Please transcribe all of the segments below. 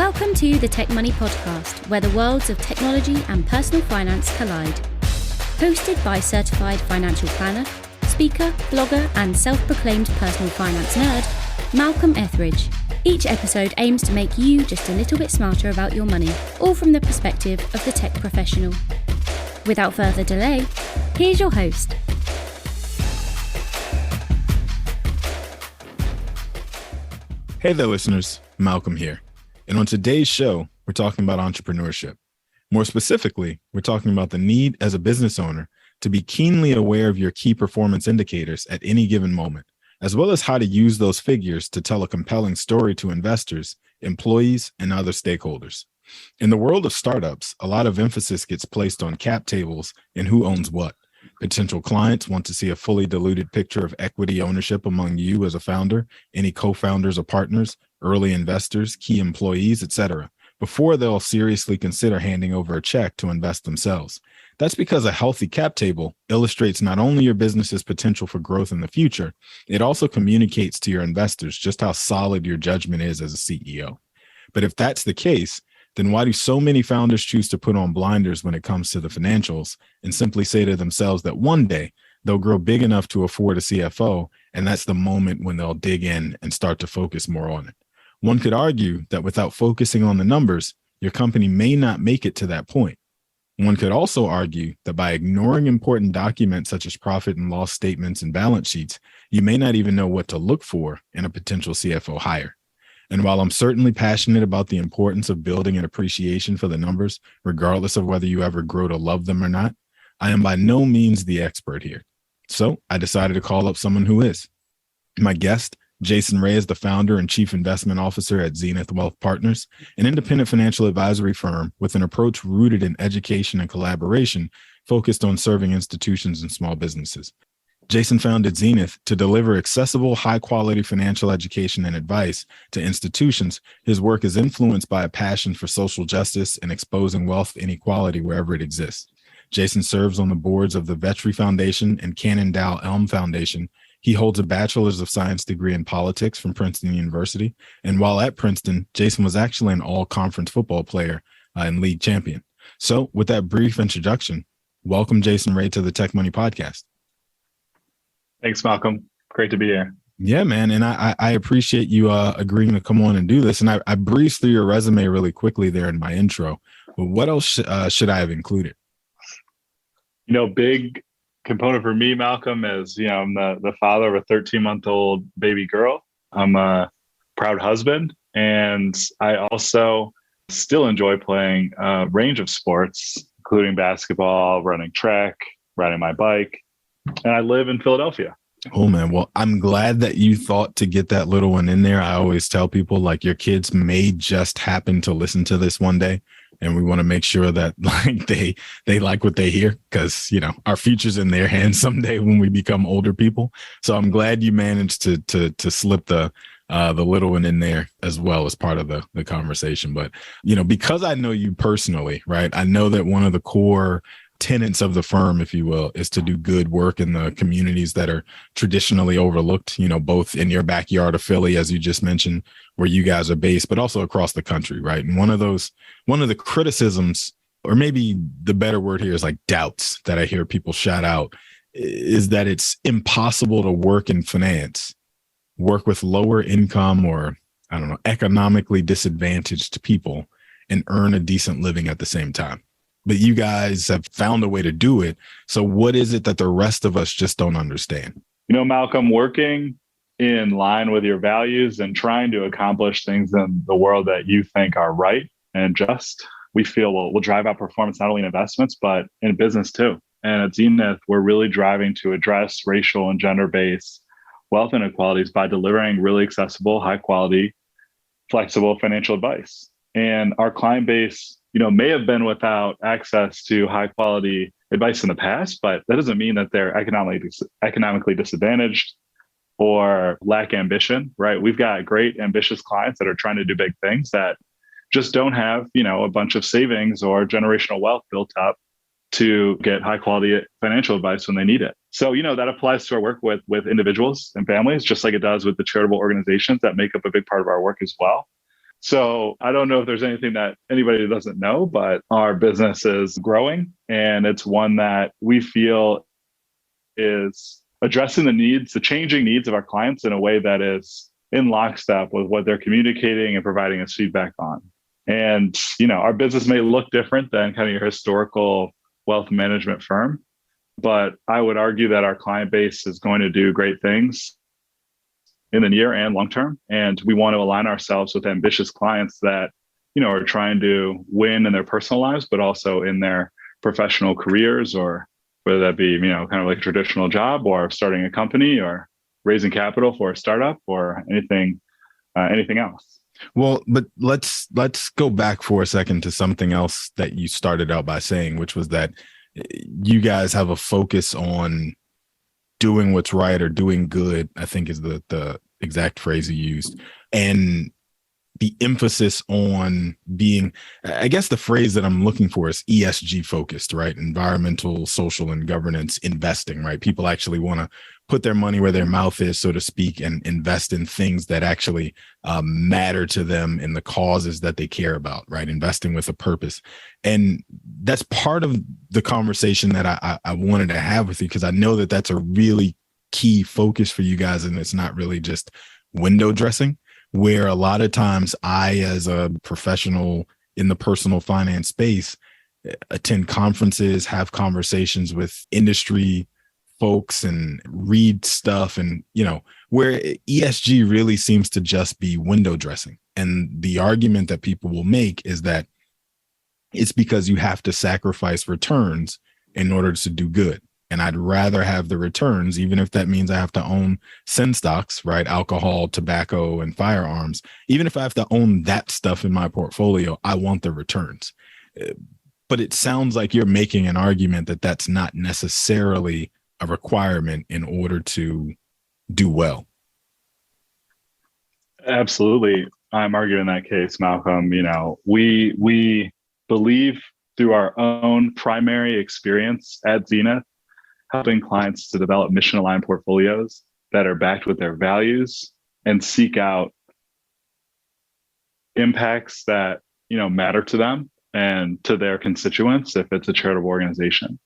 Welcome to the Tech Money Podcast, where the worlds of technology and personal finance collide. Hosted by certified financial planner, speaker, blogger, and self-proclaimed personal finance nerd, Malcolm Ethridge. Each episode aims to make you just a little bit smarter about your money, all from the perspective of the tech professional. Without further delay, here's your host. Hey there, listeners. Malcolm here. And on today's show, we're talking about entrepreneurship. More specifically, we're talking about the need as a business owner to be keenly aware of your key performance indicators at any given moment, as well as how to use those figures to tell a compelling story to investors, employees, and other stakeholders. In the world of startups, a lot of emphasis gets placed on cap tables and who owns what. Potential clients want to see a fully diluted picture of equity ownership among you as a founder, any co-founders or partners, early investors, key employees, etc., before they'll seriously consider handing over a check to invest themselves. That's because a healthy cap table illustrates not only your business's potential for growth in the future, it also communicates to your investors just how solid your judgment is as a CEO. But if that's the case, then why do so many founders choose to put on blinders when it comes to the financials and simply say to themselves that one day they'll grow big enough to afford a CFO, and that's the moment when they'll dig in and start to focus more on it? One could argue that without focusing on the numbers, your company may not make it to that point. One could also argue that by ignoring important documents such as profit and loss statements and balance sheets, you may not even know what to look for in a potential CFO hire. And while I'm certainly passionate about the importance of building an appreciation for the numbers, regardless of whether you ever grow to love them or not, I am by no means the expert here. So I decided to call up someone who is. My guest, Jason Ray, is the founder and chief investment officer at Zenith Wealth Partners, an independent financial advisory firm with an approach rooted in education and collaboration focused on serving institutions and small businesses. Jason founded Zenith to deliver accessible, high-quality financial education and advice to institutions. His work is influenced by a passion for social justice and exposing wealth inequality wherever it exists. Jason serves on the boards of the Vetri Foundation and Cannon-Dow Elm Foundation. He holds a bachelor's of science degree in politics from Princeton University. And while at Princeton, Jason was actually an all-conference football player and league champion. So with that brief introduction, welcome Jason Ray to the Tech Money Podcast. Thanks, Malcolm. Great to be here. Yeah, man. And I appreciate you agreeing to come on and do this. And I breezed through your resume really quickly there in my intro. But what else should I have included? Big component for me, Malcolm, is, I'm the father of a 13-month-old baby girl. I'm a proud husband. And I also still enjoy playing a range of sports, including basketball, running track, riding my bike. And I live in Philadelphia. Oh, man. Well, I'm glad that you thought to get that little one in there. I always tell people, like, your kids may just happen to listen to this one day. And we want to make sure that they like what they hear, because, our future's in their hands someday when we become older people. So I'm glad you managed to slip the little one in there as well as part of the conversation. But, because I know you personally, right, I know that one of the core tenets of the firm, if you will, is to do good work in the communities that are traditionally overlooked, both in your backyard of Philly, as you just mentioned, where you guys are based, but also across the country, right? And one of the criticisms, or maybe the better word here is like doubts, that I hear people shout out, is that it's impossible to work in finance, work with lower income or, economically disadvantaged people and earn a decent living at the same time. But you guys have found a way to do it. So what is it that the rest of us just don't understand? Malcolm, working in line with your values and trying to accomplish things in the world that you think are right and just, we feel will drive out performance, not only in investments, but in business too. And at Zenith, we're really driving to address racial and gender-based wealth inequalities by delivering really accessible, high quality, flexible financial advice. And our client base, may have been without access to high quality advice in the past, but that doesn't mean that they're economically disadvantaged or lack ambition, right? We've got great ambitious clients that are trying to do big things that just don't have, a bunch of savings or generational wealth built up to get high quality financial advice when they need it. So, that applies to our work with individuals and families, just like it does with the charitable organizations that make up a big part of our work as well. So I don't know if there's anything that anybody doesn't know, but our business is growing, and it's one that we feel is addressing the changing needs of our clients in a way that is in lockstep with what they're communicating and providing us feedback on. And, our business may look different than kind of your historical wealth management firm, but I would argue that our client base is going to do great things in the near and long term. And we want to align ourselves with ambitious clients that, are trying to win in their personal lives, but also in their professional careers, or whether that be, kind of like a traditional job, or starting a company, or raising capital for a startup, or anything else. Well, but let's go back for a second to something else that you started out by saying, which was that you guys have a focus on doing what's right or doing good, I think is the exact phrase you used. And the emphasis on being, I guess the phrase that I'm looking for is ESG focused, right? Environmental, social, and governance investing, right? People actually want to put their money where their mouth is, so to speak, and invest in things that actually matter to them and the causes that they care about, right? Investing with a purpose. And that's part of the conversation that I wanted to have with you, because I know that that's a really key focus for you guys. And it's not really just window dressing, where a lot of times I, as a professional in the personal finance space, attend conferences, have conversations with industry folks and read stuff, and, where ESG really seems to just be window dressing. And the argument that people will make is that it's because you have to sacrifice returns in order to do good. And I'd rather have the returns, even if that means I have to own sin stocks, right? Alcohol, tobacco, and firearms. Even if I have to own that stuff in my portfolio, I want the returns. But it sounds like you're making an argument that that's not necessarily a requirement in order to do well. Absolutely. I'm arguing that case, Malcolm. We believe through our own primary experience at Zenith, helping clients to develop mission-aligned portfolios that are backed with their values and seek out impacts that, matter to them and to their constituents if it's a charitable organization.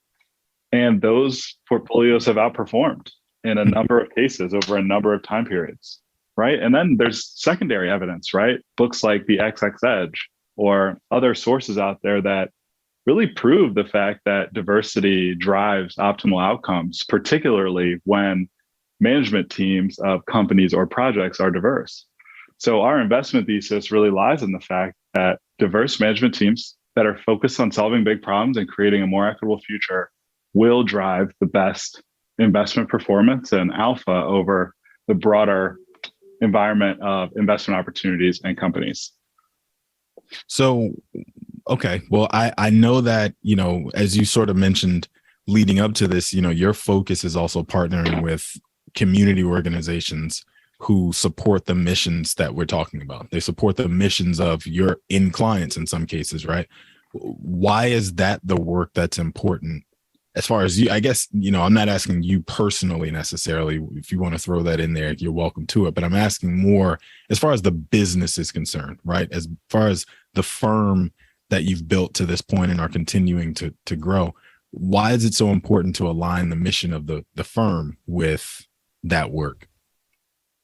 And those portfolios have outperformed in a number of cases over a number of time periods, right? And then there's secondary evidence, right? Books like the XX Edge or other sources out there that really prove the fact that diversity drives optimal outcomes, particularly when management teams of companies or projects are diverse. So our investment thesis really lies in the fact that diverse management teams that are focused on solving big problems and creating a more equitable future will drive the best investment performance and alpha over the broader environment of investment opportunities and companies. So, okay. Well, I know that, as you sort of mentioned leading up to this, your focus is also partnering with community organizations who support the missions that we're talking about. They support the missions of your end clients in some cases, right? Why is that the work that's important? As far as you, I guess, I'm not asking you personally necessarily. If you want to throw that in there, you're welcome to it. But I'm asking more as far as the business is concerned, right? As far as the firm that you've built to this point and are continuing to grow. Why is it so important to align the mission of the firm with that work?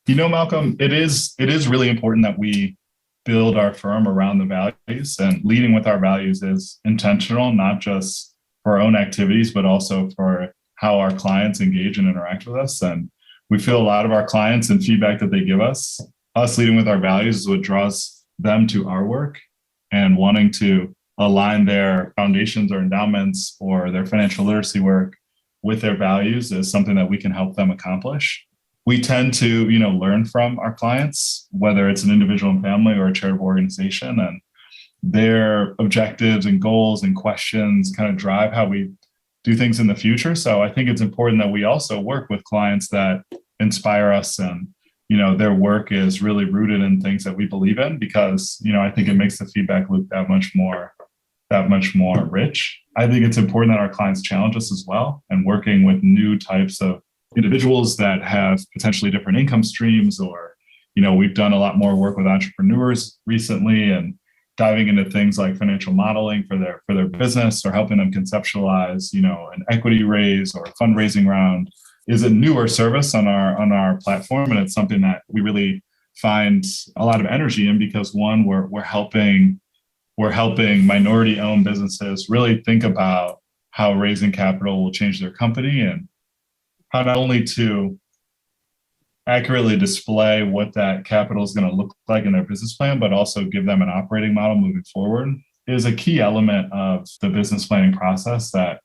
Malcolm, it is really important that we build our firm around the values, and leading with our values is intentional, not just for our own activities, but also for how our clients engage and interact with us. And we feel a lot of our clients and feedback that they give us leading with our values is what draws them to our work, and wanting to align their foundations or endowments or their financial literacy work with their values is something that we can help them accomplish. We tend to, learn from our clients, whether it's an individual and family or a charitable organization, and their objectives and goals and questions kind of drive how we do things in the future. So I think it's important that we also work with clients that inspire us, and, their work is really rooted in things that we believe in, because, I think it makes the feedback loop that much more rich. I think it's important that our clients challenge us as well, and working with new types of individuals that have potentially different income streams or, We've done a lot more work with entrepreneurs recently and diving into things like financial modeling for their business, or helping them conceptualize, an equity raise or a fundraising round is a newer service on our platform. And it's something that we really find a lot of energy in, because one, we're helping minority owned businesses really think about how raising capital will change their company, and how not only to accurately display what that capital is going to look like in their business plan, but also give them an operating model moving forward, is a key element of the business planning process that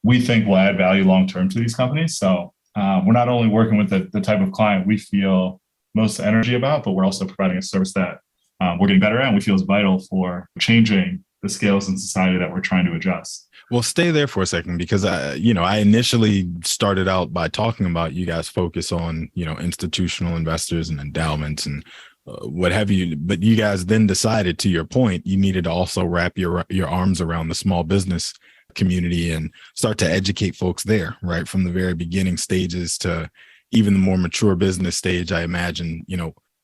we think will add value long-term to these companies. So we're not only working with the type of client we feel most energy about, but we're also providing a service that we're getting better at and we feel is vital for changing the scales in society that we're trying to adjust. Well, stay there for a second, because I initially started out by talking about you guys focus on, institutional investors and endowments and what have you. But you guys then decided, to your point, you needed to also wrap your arms around the small business community and start to educate folks there, right? From the very beginning stages to even the more mature business stage, I imagine,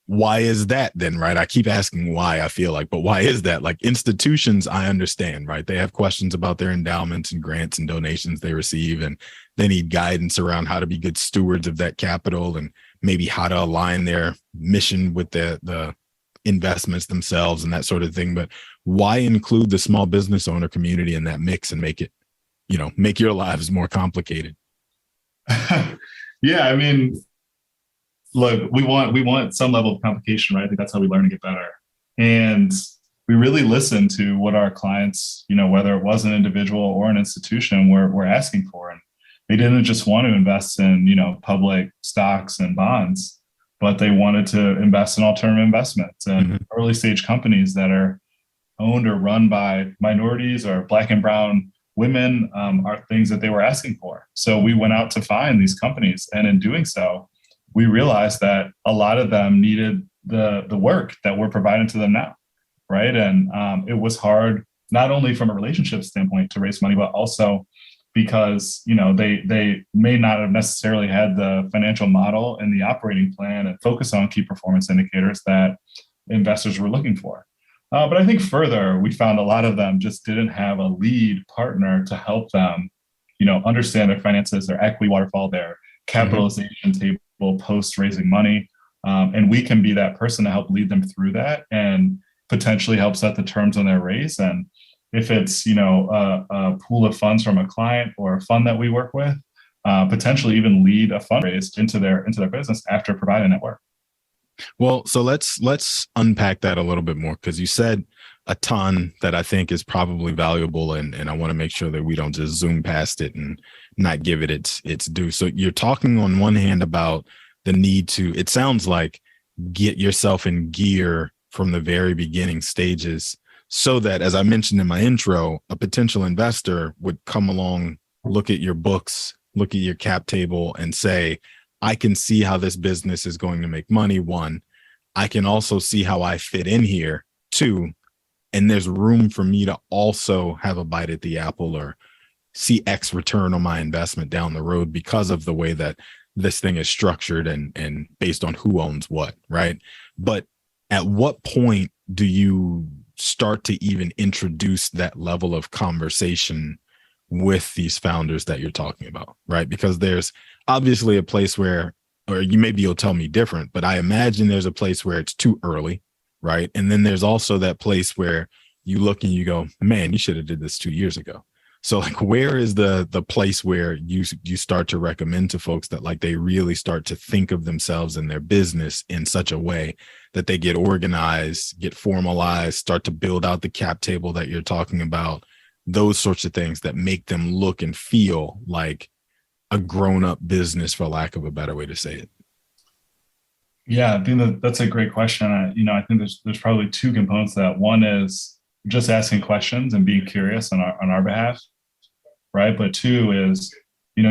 why is that then, right? I keep asking why, I feel like, but why is that? Like institutions, I understand, right? They have questions about their endowments and grants and donations they receive, and they need guidance around how to be good stewards of that capital and maybe how to align their mission with the investments themselves and that sort of thing. But why include the small business owner community in that mix and make it, make your lives more complicated? Yeah, I mean, look, we want some level of complication, right? I think that's how we learn to get better. And we really listen to what our clients, whether it was an individual or an institution, were asking for. And they didn't just want to invest in, public stocks and bonds, but they wanted to invest in alternative investments and early stage companies that are owned or run by minorities or Black and brown women are things that they were asking for. So we went out to find these companies. And in doing so, we realized that a lot of them needed the work that we're providing to them now, right? And it was hard, not only from a relationship standpoint to raise money, but also because they may not have necessarily had the financial model and the operating plan and focus on key performance indicators that investors were looking for. But I think further, we found a lot of them just didn't have a lead partner to help them, understand their finances, their equity waterfall, their capitalization table post raising money. And we can be that person to help lead them through that and potentially help set the terms on their raise. And if it's, a pool of funds from a client or a fund that we work with, potentially even lead a fundraise into their business after providing that work. Well, so let's unpack that a little bit more, because you said a ton that I think is probably valuable, and I want to make sure that we don't just zoom past it and not give it its due. So you're talking on one hand about the need to, it sounds like, get yourself in gear from the very beginning stages, so that, as I mentioned in my intro, a potential investor would come along, look at your books, look at your cap table and say, I can see how this business is going to make money. One, I can also see how I fit in here. Two, and there's room for me to also have a bite at the apple or see X return on my investment down the road because of the way that this thing is structured and based on who owns what, right? But at what point do you start to even introduce that level of conversation with these founders that you're talking about, right? Because there's obviously a place where, or you'll tell me different, but I imagine there's a place where it's too early, right? And then there's also that place where you look and you go, man, you should have did this 2 years ago. So like, where is the place where you start to recommend to folks that like they really start to think of themselves and their business in such a way that they get organized, get formalized, start to build out the cap table that you're talking about, those sorts of things that make them look and feel like a grown-up business, for lack of a better way to say it? Yeah, I think that's a great question. I think there's probably two components to that. One is just asking questions and being curious on our behalf, right? But two is,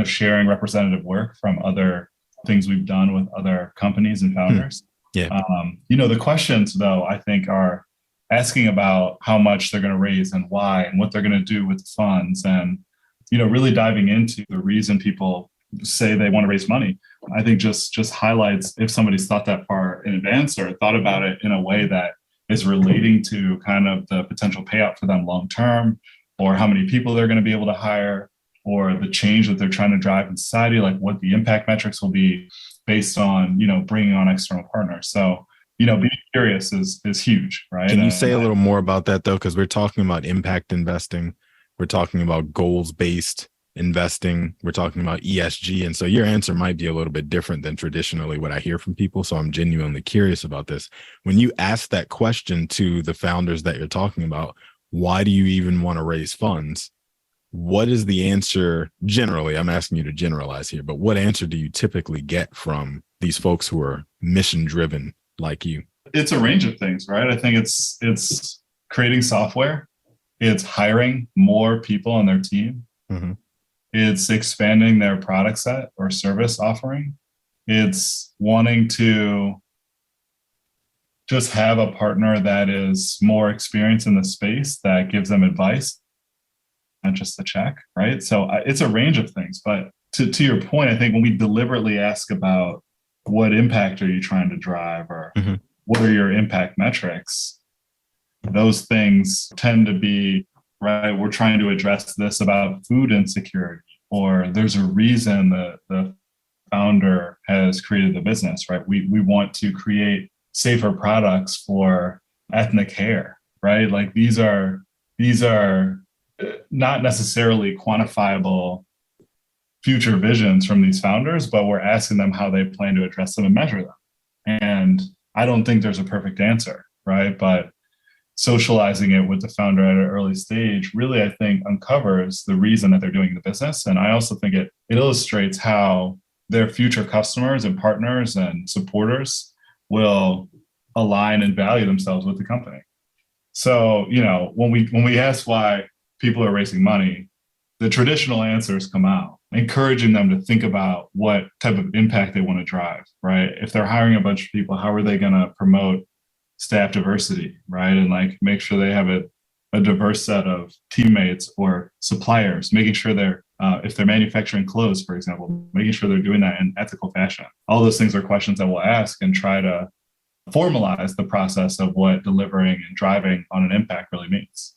sharing representative work from other things we've done with other companies and founders. Yeah. The questions, though, I think are asking about how much they're going to raise and why and what they're going to do with the funds, and really diving into the reason people say they want to raise money. I think just highlights, if somebody's thought that far in advance or thought about it in a way that is relating to kind of the potential payout for them long term, or how many people they're going to be able to hire, or the change that they're trying to drive in society, like what the impact metrics will be based on, bringing on external partners. So, being curious is huge, right? Can you say a little more about that though? Because we're talking about impact investing. We're talking about goals-based investing. We're talking about ESG. And so your answer might be a little bit different than traditionally what I hear from people. So I'm genuinely curious about this. When you ask that question to the founders that you're talking about, why do you even want to raise funds? What is the answer generally? I'm asking you to generalize here, but what answer do you typically get from these folks who are mission driven like you? It's a range of things, right? I think it's creating software. It's hiring more people on their team. Mm-hmm. It's expanding their product set or service offering. It's wanting to just have a partner that is more experienced in the space that gives them advice, not just a check, right? So it's a range of things. But to your point, I think when we deliberately ask about what impact are you trying to drive, or mm-hmm. what are your impact metrics, those things tend to be, right, we're trying to address this about food insecurity, or there's a reason the founder has created the business, right? We want to create safer products for ethnic hair, right? Like these are not necessarily quantifiable future visions from these founders, but we're asking them how they plan to address them and measure them. And I don't think there's a perfect answer, right? But socializing it with the founder at an early stage really, I think, uncovers the reason that they're doing the business. And I also think it illustrates how their future customers and partners and supporters will align and value themselves with the company. So, when we ask why people are raising money, the traditional answers come out, encouraging them to think about what type of impact they want to drive, right? If they're hiring a bunch of people, how are they going to promote staff diversity, right? And like make sure they have a diverse set of teammates or suppliers, making sure if they're manufacturing clothes, for example, making sure they're doing that in ethical fashion. All those things are questions that we'll ask and try to formalize the process of what delivering and driving on an impact really means.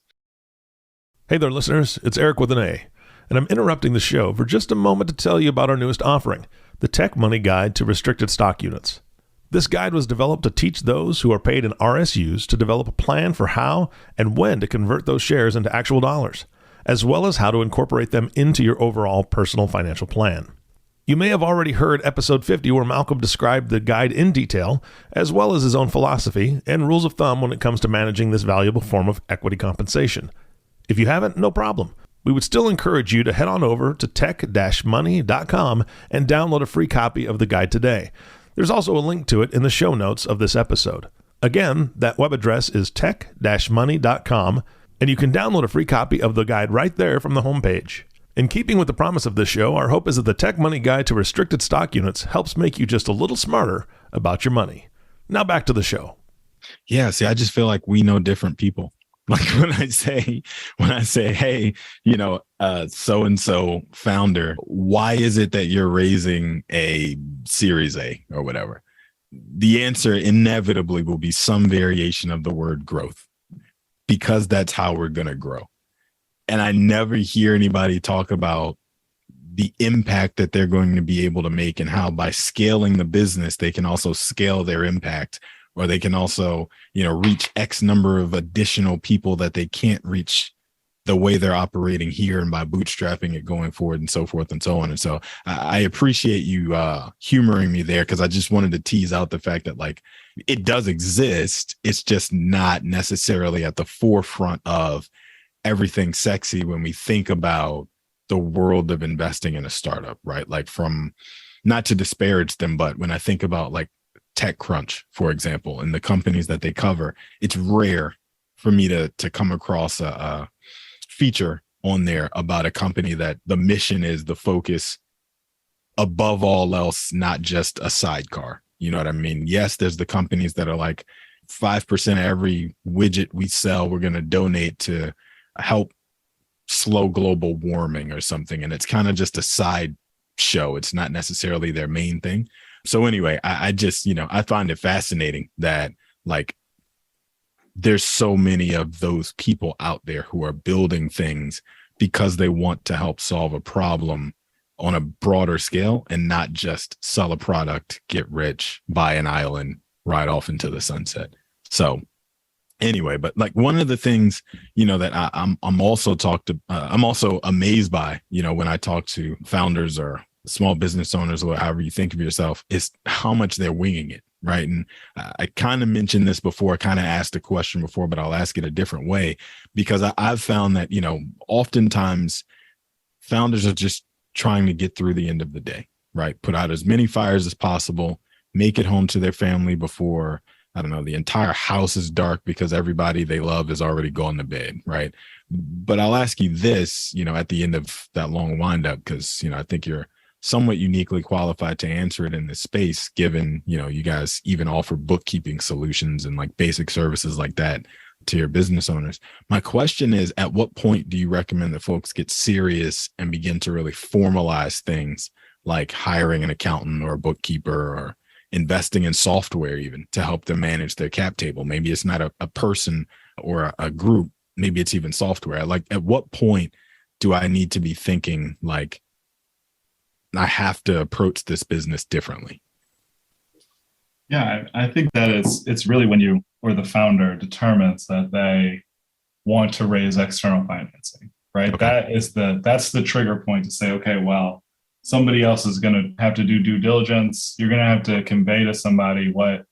Hey there, listeners. It's Eric with an A, and I'm interrupting the show for just a moment to tell you about our newest offering, the Tech Money Guide to Restricted Stock Units. This guide was developed to teach those who are paid in RSUs to develop a plan for how and when to convert those shares into actual dollars, as well as how to incorporate them into your overall personal financial plan. You may have already heard episode 50 where Malcolm described the guide in detail, as well as his own philosophy and rules of thumb when it comes to managing this valuable form of equity compensation. If you haven't, no problem. We would still encourage you to head on over to tech-money.com and download a free copy of the guide today. There's also a link to it in the show notes of this episode. Again, that web address is tech-money.com, and you can download a free copy of the guide right there from the homepage. In keeping with the promise of this show, our hope is that the Tech Money Guide to Restricted Stock Units helps make you just a little smarter about your money. Now back to the show. Yeah, see, I just feel like we know different people. Like when I say, hey, so-and-so founder, why is it that you're raising a Series A or whatever? The answer inevitably will be some variation of the word growth, because that's how we're going to grow. And I never hear anybody talk about the impact that they're going to be able to make and how by scaling the business, they can also scale their impact, or they can also, reach X number of additional people that they can't reach the way they're operating here, and by bootstrapping it going forward and so forth and so on. And so I appreciate you humoring me there, because I just wanted to tease out the fact that like it does exist. It's just not necessarily at the forefront of everything sexy when we think about the world of investing in a startup, right? Like, from, not to disparage them, but when I think about like TechCrunch, for example, and the companies that they cover, it's rare for me to come across a feature on there about a company that the mission is the focus above all else, not just a sidecar. You know what I mean? Yes, there's the companies that are like 5% of every widget we sell, we're going to donate to help slow global warming or something. And it's kind of just a side show. It's not necessarily their main thing. So anyway, I just, I find it fascinating that like there's so many of those people out there who are building things because they want to help solve a problem on a broader scale and not just sell a product, get rich, buy an island, ride off into the sunset. So anyway, but like one of the things, that I'm also amazed by, when I talk to founders or small business owners or however you think of yourself, is how much they're winging it. Right. And I kind of mentioned this before, kind of asked a question before, but I'll ask it a different way, because I've found that, oftentimes founders are just trying to get through the end of the day, right? Put out as many fires as possible, make it home to their family before, I don't know, the entire house is dark because everybody they love is already gone to bed, right? But I'll ask you this, at the end of that long windup, because, I think you're somewhat uniquely qualified to answer it in this space, given, you guys even offer bookkeeping solutions and like basic services like that to your business owners. My question is, at what point do you recommend that folks get serious and begin to really formalize things like hiring an accountant or a bookkeeper or investing in software even to help them manage their cap table? Maybe it's not a person or a group. Maybe it's even software. Like, at what point do I need to be thinking like, I have to approach this business differently? Yeah, I think that it's really when you or the founder determines that they want to raise external financing, right? Okay. That's the trigger point to say, okay, well, somebody else is going to have to do due diligence. You're going to have to convey to somebody what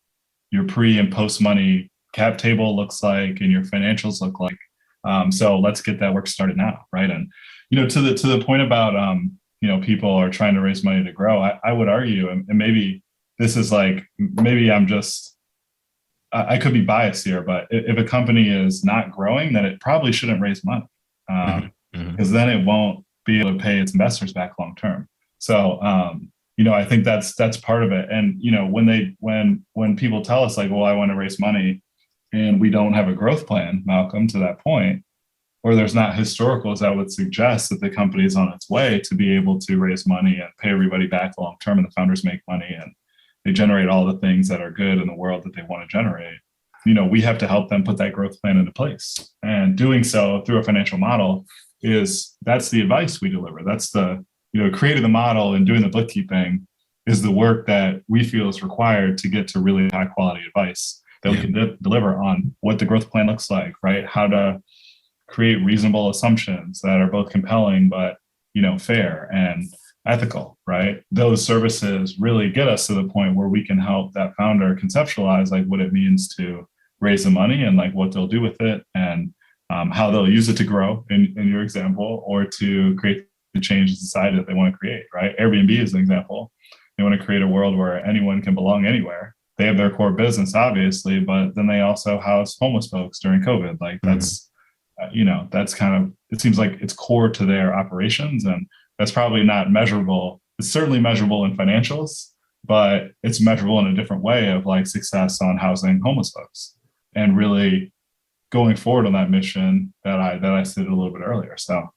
your pre and post money cap table looks like and your financials look like. So let's get that work started now, right? And to the point about people are trying to raise money to grow. I would argue, and maybe this is like, maybe I could be biased here, but if a company is not growing, then it probably shouldn't raise money, because then it won't be able to pay its investors back long term. So, I think that's part of it. And when people tell us like, well, I want to raise money, and we don't have a growth plan, Malcolm, to that point, or there's not historicals that would suggest that the company is on its way to be able to raise money and pay everybody back long term, and the founders make money and they generate all the things that are good in the world that they want to generate. We have to help them put that growth plan into place. And doing so through a financial model that's the advice we deliver. That's the, creating the model and doing the bookkeeping is the work that we feel is required to get to really high quality advice that we can deliver on what the growth plan looks like, right? How to create reasonable assumptions that are both compelling, but, fair and ethical, right? Those services really get us to the point where we can help that founder conceptualize like what it means to raise the money and like what they'll do with it, and how they'll use it to grow in your example, or to create the change in society that they want to create, right? Airbnb is an example. They want to create a world where anyone can belong anywhere. They have their core business, obviously, but then they also house homeless folks during COVID. Like that's, that's kind of, it seems like it's core to their operations, and that's probably not measurable. It's certainly measurable in financials, but it's measurable in a different way of like success on housing homeless folks and really going forward on that mission that I stated a little bit earlier. So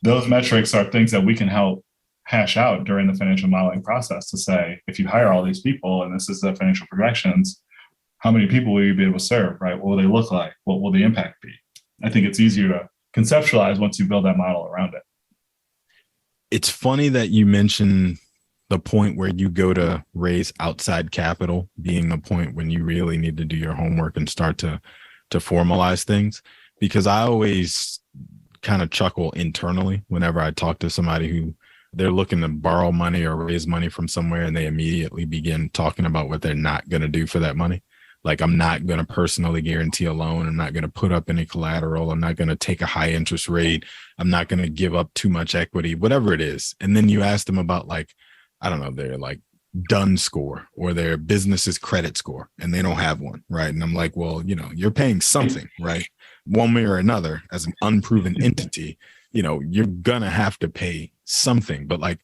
those metrics are things that we can help hash out during the financial modeling process to say, if you hire all these people and this is the financial projections, how many people will you be able to serve, right? What will they look like? What will the impact be? I think it's easier to conceptualize once you build that model around it. It's funny that you mentioned the point where you go to raise outside capital being the point when you really need to do your homework and start to formalize things, because I always kind of chuckle internally whenever I talk to somebody who they're looking to borrow money or raise money from somewhere and they immediately begin talking about what they're not going to do for that money. Like, I'm not going to personally guarantee a loan. I'm not going to put up any collateral. I'm not going to take a high interest rate. I'm not going to give up too much equity, whatever it is. And then you ask them about like, I don't know, their like done score or their business's credit score, and they don't have one. Right. And I'm like, well, you're paying something, right? One way or another as an unproven entity, you're going to have to pay something. But like,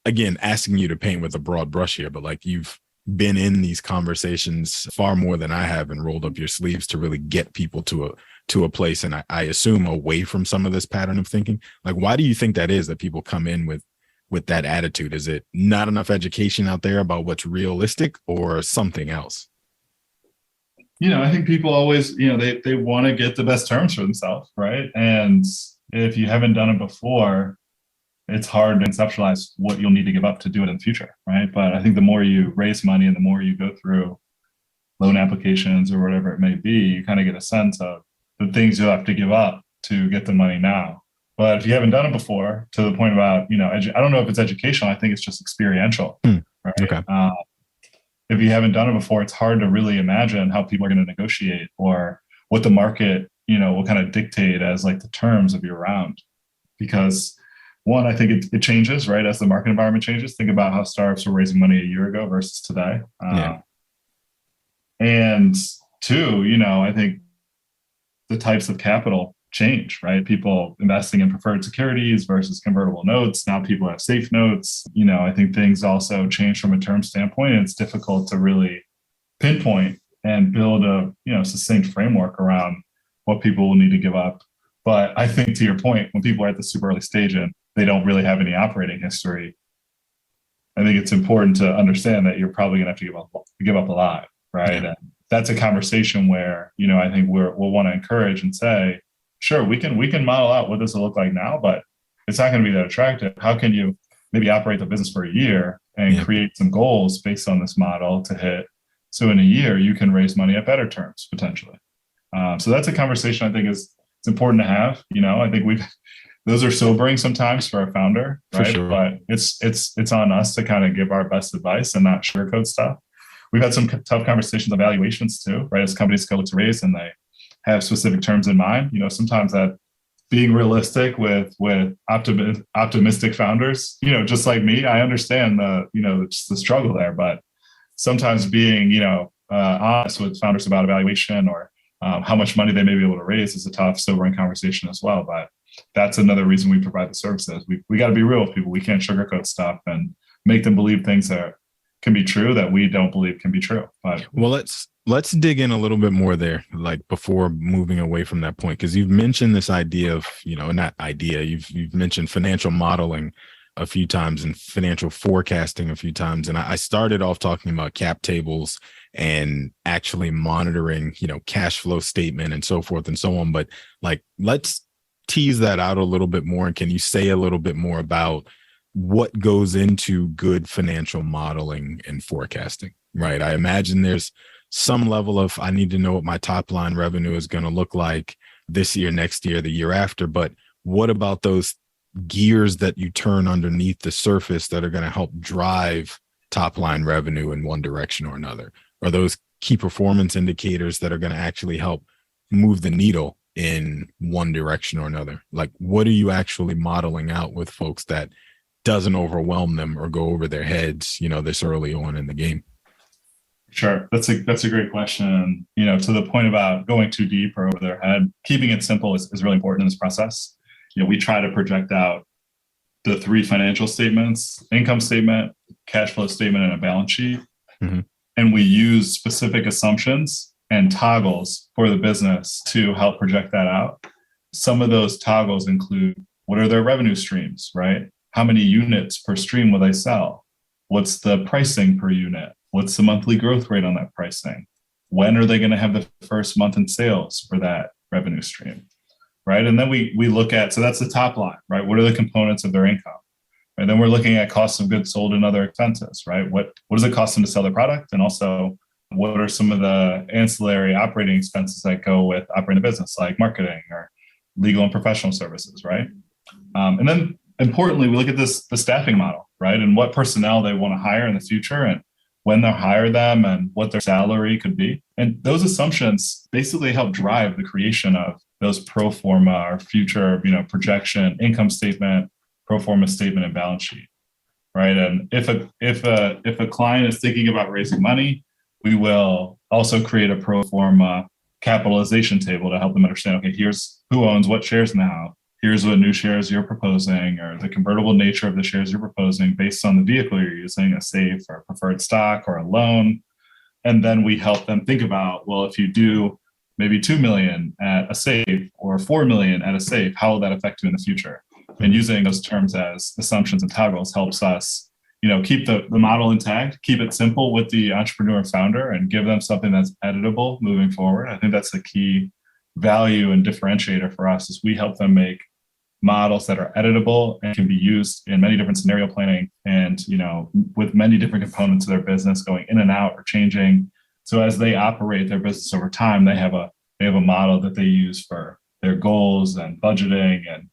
again, asking you to paint with a broad brush here, but like you've been in these conversations far more than I have and rolled up your sleeves to really get people to a place. And I assume away from some of this pattern of thinking. Like, why do you think that is, that people come in with with that attitude? Is it not enough education out there about what's realistic or something else? I think people always, they want to get the best terms for themselves, right? And if you haven't done it before, it's hard to conceptualize what you'll need to give up to do it in the future, right? But I think the more you raise money and the more you go through loan applications or whatever it may be, you kind of get a sense of the things you'll have to give up to get the money now. But if you haven't done it before, to the point about, I don't know if it's educational, I think it's just experiential, right? Okay. If you haven't done it before, it's hard to really imagine how people are going to negotiate or what the market, will kind of dictate as like the terms of your round. Because one, I think it changes, right? As the market environment changes. Think about how startups were raising money a year ago versus today. And two, I think the types of capital change, right? People investing in preferred securities versus convertible notes. Now people have safe notes. I think things also change from a term standpoint. And it's difficult to really pinpoint and build a, succinct framework around what people will need to give up. But I think to your point, when people are at the super early stage and they don't really have any operating history, I think it's important to understand that you're probably going to have to give up a lot, right? Yeah. And that's a conversation where, I think we'll want to encourage and say, sure, we can model out what this will look like now, but it's not going to be that attractive. How can you maybe operate the business for a year and create some goals based on this model to hit? So in a year, you can raise money at better terms potentially. So that's a conversation I think it's important to have. I think those are sobering sometimes for our founder, right? Sure. But it's on us to kind of give our best advice and not sugarcoat stuff. We've had some tough conversations on valuations too, right? As companies go to raise and they have specific terms in mind. Sometimes that being realistic with optimistic founders, just like me, I understand the struggle there, but sometimes being, honest with founders about evaluation or how much money they may be able to raise is a tough, sobering conversation as well. But that's another reason we provide the services. We got to be real with people. We can't sugarcoat stuff and make them believe things that can be true that we don't believe can be true. But well, let's dig in a little bit more there, like before moving away from that point, because you've mentioned this idea of, you've mentioned financial modeling a few times and financial forecasting a few times. And I started off talking about cap tables and actually monitoring, cash flow statement and so forth and so on. But like, let's tease that out a little bit more. And can you say a little bit more about what goes into good financial modeling and forecasting, right? I imagine there's some level of, I need to know what my top line revenue is going to look like this year, next year, the year after. But what about those gears that you turn underneath the surface that are going to help drive top line revenue in one direction or another? Are those key performance indicators that are going to actually help move the needle in one direction or another? Like, what are you actually modeling out with folks that doesn't overwhelm them or go over their heads, this early on in the game? Sure. That's a great question. To the point about going too deep or over their head, keeping it simple is really important in this process. We try to project out the three financial statements: income statement, cash flow statement, and a balance sheet. Mm-hmm. And we use specific assumptions and toggles for the business to help project that out. Some of those toggles include, what are their revenue streams, right? How many units per stream will they sell? What's the pricing per unit? What's the monthly growth rate on that pricing? When are they going to have the first month in sales for that revenue stream, right? And then we look at, so that's the top line, right? What are the components of their income? And then we're looking at costs of goods sold and other expenses, right? What does it cost them to sell their product? And also, what are some of the ancillary operating expenses that go with operating the business, like marketing or legal and professional services, right? And then importantly, we look at the staffing model, right? And what personnel they want to hire in the future and when they'll hire them and what their salary could be. And those assumptions basically help drive the creation of those pro forma or future, projection, income statement, pro forma statement, and balance sheet, right? And if a client is thinking about raising money, we will also create a pro forma capitalization table to help them understand, okay, here's who owns what shares now. Here's what new shares you're proposing, or the convertible nature of the shares you're proposing based on the vehicle you're using, a SAFE or a preferred stock or a loan. And then we help them think about, well, if you do maybe $2 million at a SAFE or $4 million at a SAFE, how will that affect you in the future? And using those terms as assumptions and toggles helps us, keep the model intact, keep it simple with the entrepreneur founder, and give them something that's editable moving forward. I think that's the key value and differentiator for us is we help them make models that are editable and can be used in many different scenario planning and, with many different components of their business going in and out or changing. So as they operate their business over time, they have a model that they use for their goals and budgeting and,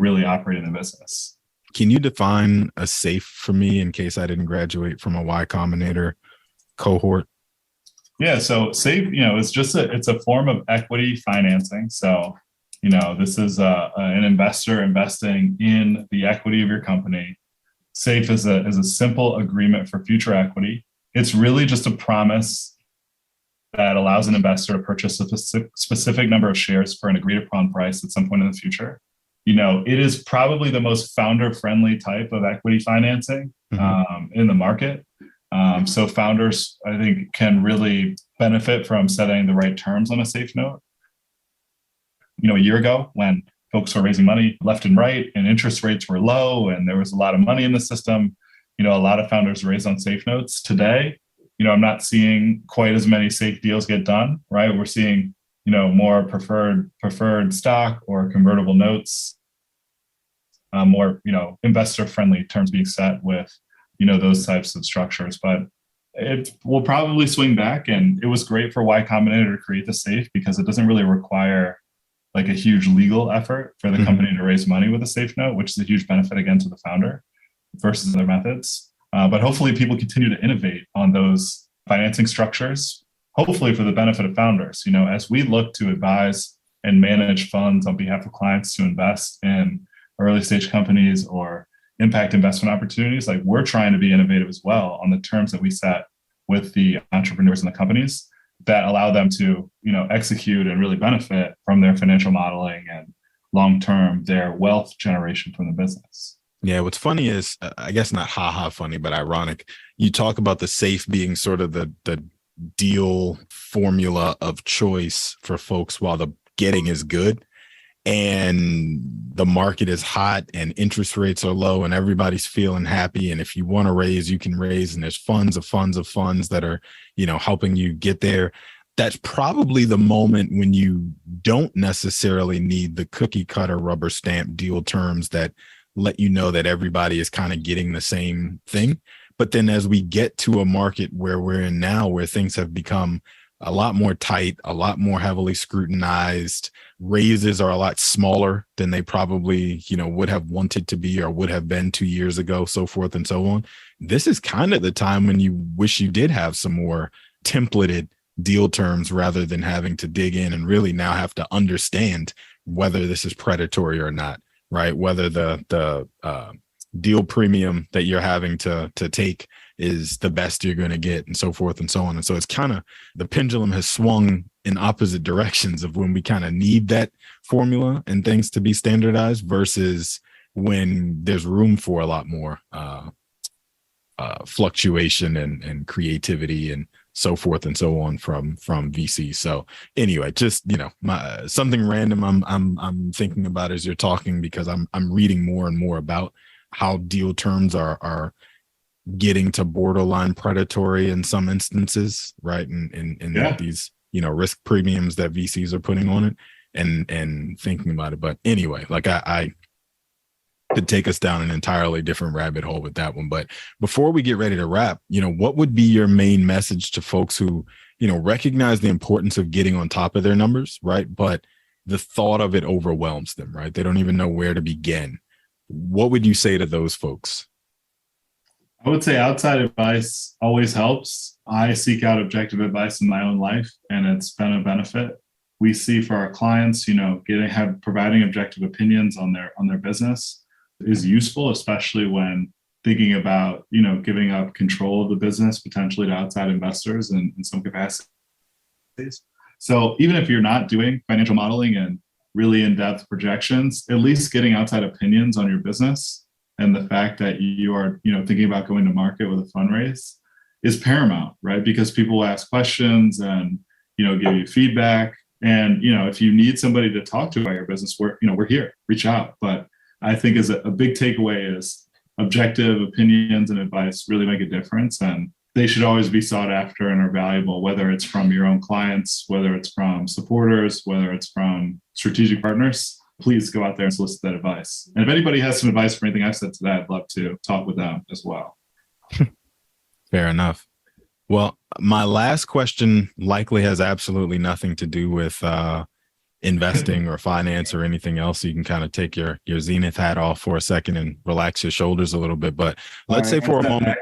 really operating the business. Can you define a SAFE for me in case I didn't graduate from a Y Combinator cohort? Yeah, so SAFE, it's a form of equity financing. So, this is an investor investing in the equity of your company. SAFE is a simple agreement for future equity. It's really just a promise that allows an investor to purchase a specific number of shares for an agreed upon price at some point in the future. It is probably the most founder-friendly type of equity financing in the market. So founders, I think, can really benefit from setting the right terms on a SAFE note. A year ago, when folks were raising money left and right and interest rates were low and there was a lot of money in the system, a lot of founders raised on SAFE notes. Today, I'm not seeing quite as many SAFE deals get done, right? We're seeing, more preferred stock or convertible notes, more, investor-friendly terms being set with, those types of structures. But it will probably swing back. And it was great for Y Combinator to create the SAFE because it doesn't really require like a huge legal effort for the company to raise money with a SAFE note, which is a huge benefit again to the founder versus other methods. But hopefully people continue to innovate on those financing structures, hopefully for the benefit of founders. As we look to advise and manage funds on behalf of clients to invest in early stage companies or impact investment opportunities, like we're trying to be innovative as well on the terms that we set with the entrepreneurs and the companies that allow them to, execute and really benefit from their financial modeling and long-term their wealth generation from the business. Yeah, what's funny is, I guess not funny, but ironic. You talk about the SAFE being sort of the deal formula of choice for folks while the getting is good and the market is hot and interest rates are low and everybody's feeling happy. And if you want to raise, you can raise, and there's funds that are, helping you get there. That's probably the moment when you don't necessarily need the cookie cutter rubber stamp deal terms that let you know that everybody is kind of getting the same thing. But then as we get to a market where we're in now, where things have become a lot more tight, a lot more heavily scrutinized, raises are a lot smaller than they probably, would have wanted to be or would have been 2 years ago, so forth and so on. This is kind of the time when you wish you did have some more templated deal terms rather than having to dig in and really now have to understand whether this is predatory or not, right? Whether the deal premium that you're having to take is the best you're going to get, and so forth and so on. And so it's kind of, the pendulum has swung in opposite directions of when we kind of need that formula and things to be standardized versus when there's room for a lot more fluctuation and creativity and so forth and so on from VC. So anyway, just, something random I'm thinking about as you're talking, because I'm reading more and more about how deal terms are getting to borderline predatory in some instances, right? And these, risk premiums that VCs are putting on it and thinking about it. But anyway, like I could take us down an entirely different rabbit hole with that one. But before we get ready to wrap, what would be your main message to folks who, recognize the importance of getting on top of their numbers, right? But the thought of it overwhelms them, right? They don't even know where to begin. What would you say to those folks? I would say outside advice always helps. I seek out objective advice in my own life, and it's been a benefit. We see for our clients, providing objective opinions on their business is useful, especially when thinking about, giving up control of the business potentially to outside investors in some capacities. So even if you're not doing financial modeling and really in-depth projections, at least getting outside opinions on your business and the fact that you are, thinking about going to market with a fundraise is paramount, right? Because people will ask questions and, give you feedback. And, if you need somebody to talk to about your business, we're here, reach out. But I think is a big takeaway is objective opinions and advice really make a difference. And they should always be sought after and are valuable, whether it's from your own clients, whether it's from supporters, whether it's from strategic partners. Please go out there and solicit that advice. And if anybody has some advice for anything I've said today, I'd love to talk with them as well. Fair enough. Well, my last question likely has absolutely nothing to do with investing or finance or anything else. So you can kind of take your Zenith hat off for a second and relax your shoulders a little bit. But let's say for a moment,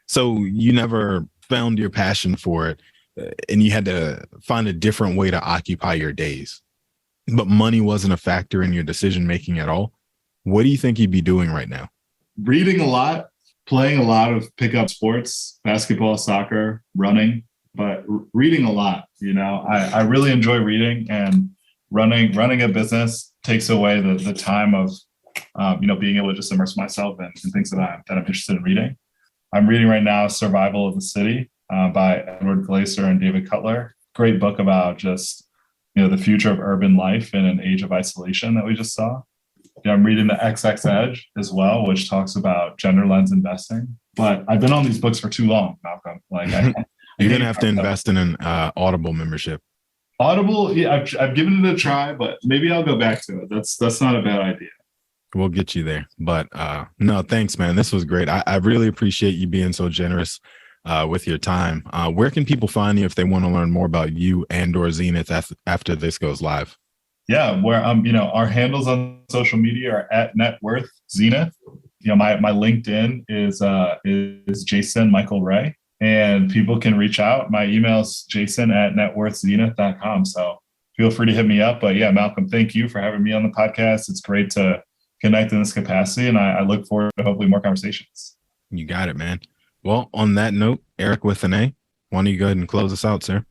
so you never found your passion for it and you had to find a different way to occupy your days, but money wasn't a factor in your decision-making at all. What do you think you'd be doing right now? Reading a lot, playing a lot of pickup sports, basketball, soccer, running, but reading a lot. I really enjoy reading, and running a business takes away the time of, being able to just immerse myself in things that I'm interested in reading. I'm reading right now Survival of the City by Edward Glaser and David Cutler. Great book about just, the future of urban life in an age of isolation that we just saw. I'm reading The XX Edge as well, which talks about gender lens investing. But I've been on these books for too long, Malcolm. You're going to have to invest in an Audible membership. Audible, yeah, I've given it a try, but maybe I'll go back to it. That's not a bad idea. We'll get you there. But no, thanks, man. This was great. I really appreciate you being so generous with your time. Where can people find you if they want to learn more about you and or Zenith after this goes live? Yeah, where our handles on social media are at Net Worth Zenith. My LinkedIn is Jason Michael Ray, and people can reach out. My email is jason@networthzenith.com. So feel free to hit me up. But yeah, Malcolm, thank you for having me on the podcast. It's great to connect in this capacity, and I look forward to hopefully more conversations. You got it, man. Well, on that note, Eric with an A, why don't you go ahead and close us out, sir?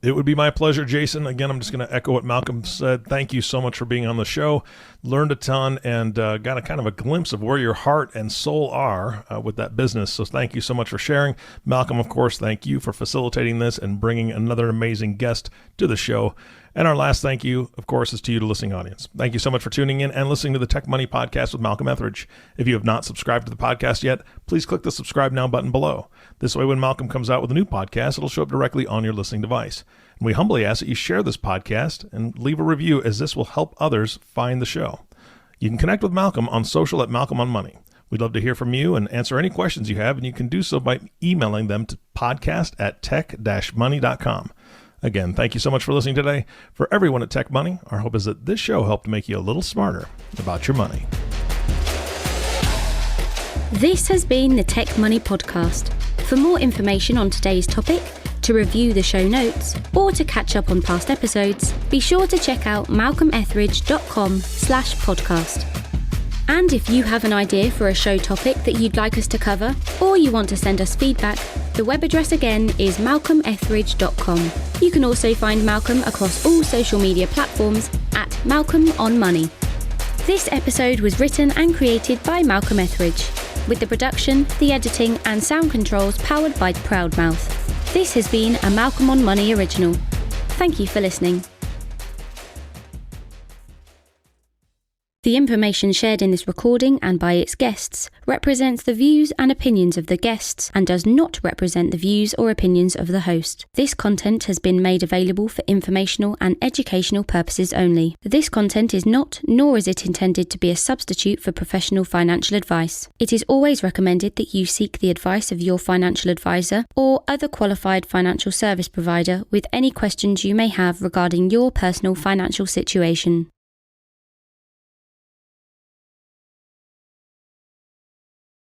It would be my pleasure, Jason. Again, I'm just going to echo what Malcolm said. Thank you so much for being on the show. Learned a ton and got a kind of a glimpse of where your heart and soul are with that business. So thank you so much for sharing. Malcolm, of course, thank you for facilitating this and bringing another amazing guest to the show. And our last thank you, of course, is to you, the listening audience. Thank you so much for tuning in and listening to the Tech Money Podcast with Malcolm Ethridge. If you have not subscribed to the podcast yet, please click the subscribe now button below. This way, when Malcolm comes out with a new podcast, it'll show up directly on your listening device. And we humbly ask that you share this podcast and leave a review, as this will help others find the show. You can connect with Malcolm on social at Malcolm on Money. We'd love to hear from you and answer any questions you have, and you can do so by emailing them to podcast@tech-money.com. Again, thank you so much for listening today. For everyone at Tech Money, our hope is that this show helped make you a little smarter about your money. This has been the Tech Money Podcast. For more information on today's topic, to review the show notes, or to catch up on past episodes, be sure to check out malcolmethridge.com/podcast. And if you have an idea for a show topic that you'd like us to cover, or you want to send us feedback, the web address again is malcolmethridge.com. You can also find Malcolm across all social media platforms at Malcolm on Money. This episode was written and created by Malcolm Ethridge, with the production, the editing and sound controls powered by Proudmouth. This has been a Malcolm on Money original. Thank you for listening. The information shared in this recording and by its guests represents the views and opinions of the guests and does not represent the views or opinions of the host. This content has been made available for informational and educational purposes only. This content is not, nor is it intended to be a substitute for professional financial advice. It is always recommended that you seek the advice of your financial advisor or other qualified financial service provider with any questions you may have regarding your personal financial situation.